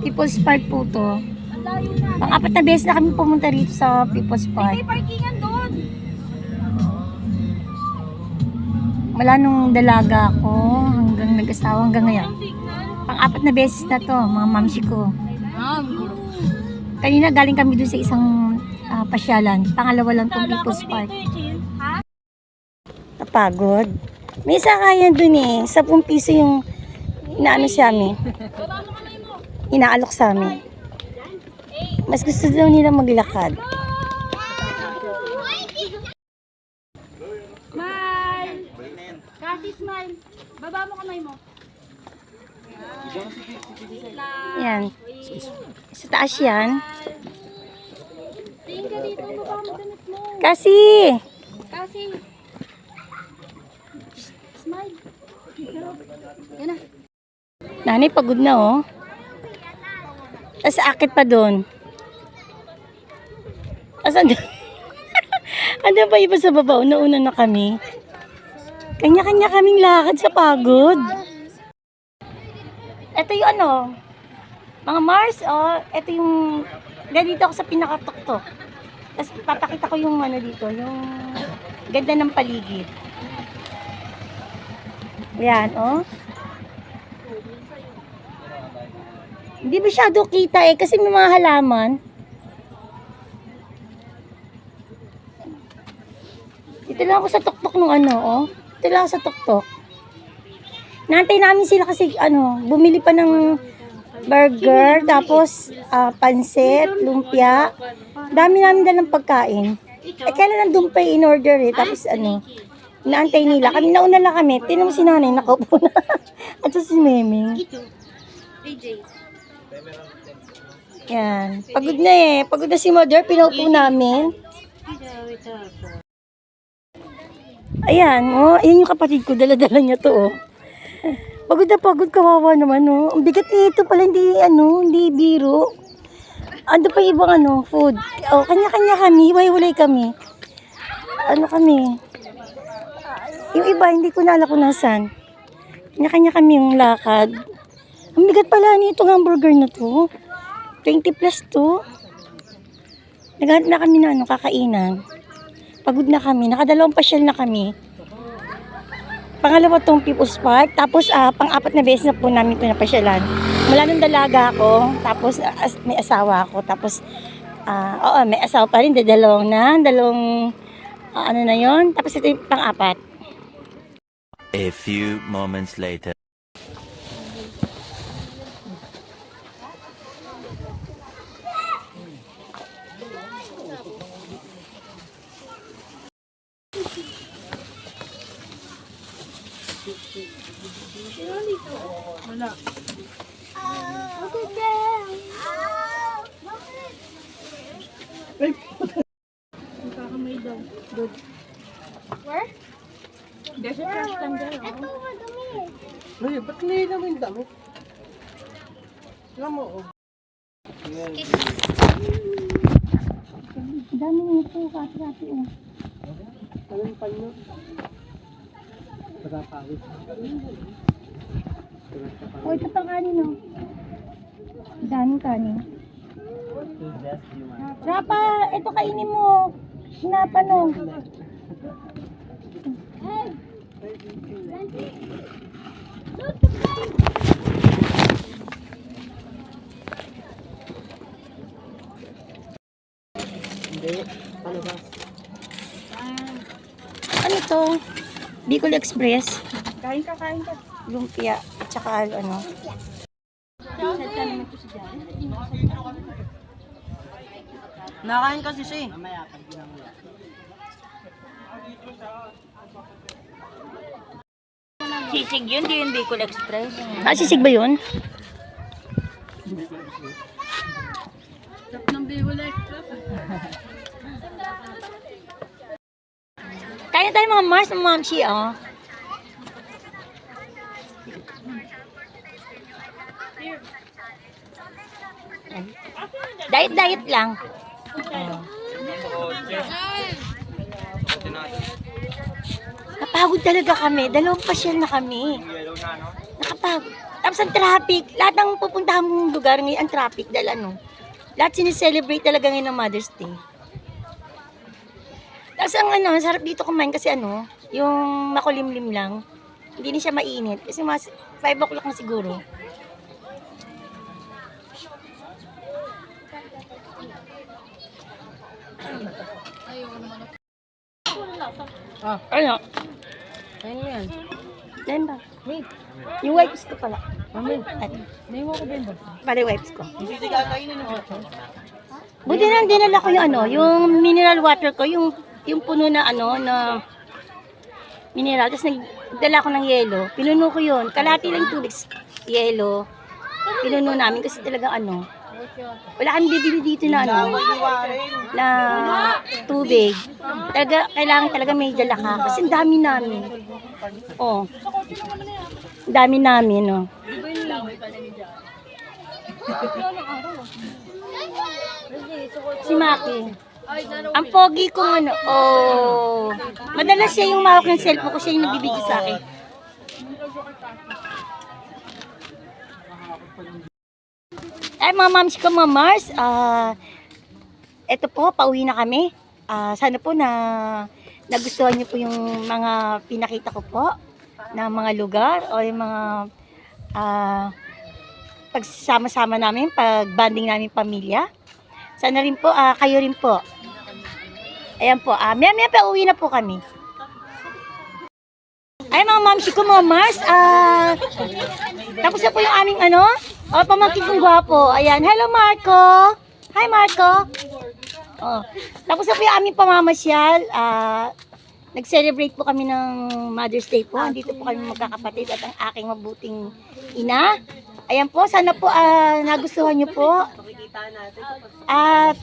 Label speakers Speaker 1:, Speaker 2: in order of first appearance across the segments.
Speaker 1: People's Park po to. Pang-apat na beses na kami pumunta rito sa People's Park.
Speaker 2: May parkingan doon.
Speaker 1: Mula nung dalaga ako hanggang nag-asawa hanggang ngayon. Pang-apat na beses na to, mga mamsi ko. Kanina galing kami doon sa isang pasyalan. Pangalawa lang tong People's Park. Napagod. May isa kaya doon eh. 10 piso yung inaano sa amin. Inaalok sa amin. Mas gusto daw nila maglakad.
Speaker 2: Smile! Kasi smile. Baba mo kamay mo.
Speaker 1: Yan. Sa taas yan.
Speaker 2: Tingin ka dito. Baba mo damit mo.
Speaker 1: Kasi!
Speaker 2: Kasi. Smile. Yan na.
Speaker 1: Nanay, pagod na oh. Tapos akit pa doon. Asan doon? Ano ba iba sa baba? Una-una na kami. Kanya-kanya kaming lakad sa pagod. Ito yung ano, mga Mars, oh, ito yung, ganito ako sa pinakatuktok. Tapos papakita ko yung ano dito, yung ganda ng paligid. Ayan, oh. Hindi masyado kita eh, kasi may mga halaman. Dito lang ako sa tuktok ng ano, oh. Dito lang ako sa tuktok. Nantay namin sila kasi, ano, bumili pa ng burger, tapos pansit, lumpia. Dami namin dalang pagkain. Eh, kailan nandun pa in order eh. Tapos ano, inaantay nila. Kami nauna lang kami. Tinan mo si nanay, nakaupo na. At si Meming. Yan. Pagod na eh. Pagod na si Mother. Pinaupo namin. Ayan. Oh, ayan yung kapatid ko. Dala-dala niya to oh. Pagod na pagod. Kawawa naman oh. Ang bigat nito pala. Hindi biro. Ano pa ibang ano, food. Oh, kanya-kanya kami. Iwalay kami. Ano kami? Yung iba, hindi ko naalala kung nasan. Kanya-kanya kami yung lakad. Ang bigat pala nitong hamburger na to. 20 plus to. Naghanap na kami na ano, kakainan. Pagod na kami. Nakadalawang pasyal na kami. Pangalawa tong People's Park. Tapos, pang-apat na beses na po namin ito napasyalan. Mula nung dalaga ako. Tapos, may asawa ako. Tapos, oo, may asawa pa rin. Dalawang ano na yon. Tapos, ito yung pang-apat.
Speaker 3: A few moments later.
Speaker 2: Wala. Nakakamay daw. Good. Where? There's a trash can there. Ito, madumi.
Speaker 4: Uy, ba't hindi naman yung dami? Alam mo, oh.
Speaker 1: Dami nito, kasi oh.
Speaker 4: Anong panyo? Pagkapawis.
Speaker 1: Oh, ito pang kanin oh. Daming kanin. Rapa, ito kainin mo. Hinapan oh.
Speaker 4: Hindi, palabas.
Speaker 1: Ano to? Bicol Express.
Speaker 2: Kain ka.
Speaker 1: Lumpia. At saka ano.
Speaker 4: Nakain kasi siya eh.
Speaker 2: Sisig yun, di yung Bicol Express.
Speaker 1: Sisig ba yun?
Speaker 2: Sarap ng Bicol Express.
Speaker 1: Kaya tayo mga Mars, mga Mamsi, oh. Diet lang. Napagod talaga kami. 2 pasyal na kami. Nakapagod. Tapos ang traffic, lahat ng pupuntahan mong lugar ngayon ang traffic dahil ano, lahat sineselebrate talaga ngayon ng Mother's Day. Tapos ang ano, sarap dito kumain kasi ano, yung makulimlim lang. Hindi na siya mainit kasi mas 5 o'clock na siguro.
Speaker 4: Ah,
Speaker 1: Ano?
Speaker 4: ayun mo yan.
Speaker 1: Yan ba?
Speaker 4: Wait,
Speaker 1: Yung wipes ko pala.
Speaker 4: mami.
Speaker 1: Ano?
Speaker 4: Naiwan ko ba yun ba?
Speaker 1: Pala yung wipes ko. Buti na dinala ko yung ano, yung mineral water ko, yung puno na ano, na mineral. Tapos nagdala ko ng yelo. Pinuno ko yun. Kalahati lang tubig, yelo. Pinuno namin kasi talaga ano, wala kang bibili dito na ano, na tubig. Talaga, kailangan talaga may dala ka. Kasi ang dami namin. Oh. Ang dami namin, oh. Si Maki. Ang pogi kong ano, oh. Madalas siya yung mawak ng cellphone ko, siya yung nagbibigay sa akin. Ay, mga mams ko, mga Mars, eto po, pauwi na kami. Sana po na nagustuhan niyo po yung mga pinakita ko po na mga lugar o yung mga pagsama-sama namin, pag-banding namin pamilya. Sana rin po, kayo rin po. Ayan po, maya pa uwi na po kami. Ay, mga mamsi ko, mga Mars, tapos na po yung aming ano, pamangkin kong gwapo. Ayan, hello Marco. Hi Marco. Oh, tapos na po yung aming pamamasyal. Nag-celebrate po kami ng Mother's Day po. Andito po kami magkakapatid at ang aking mabuting ina. Ayan po, sana po nagustuhan nyo po. At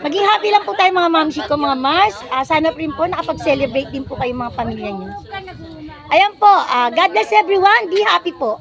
Speaker 1: maging happy lang po tayo mga mamsi ko, mga Mars. Sana rin po nakapag-celebrate din po kayo mga pamilya nyo. Ayan po, God bless everyone. Be happy po.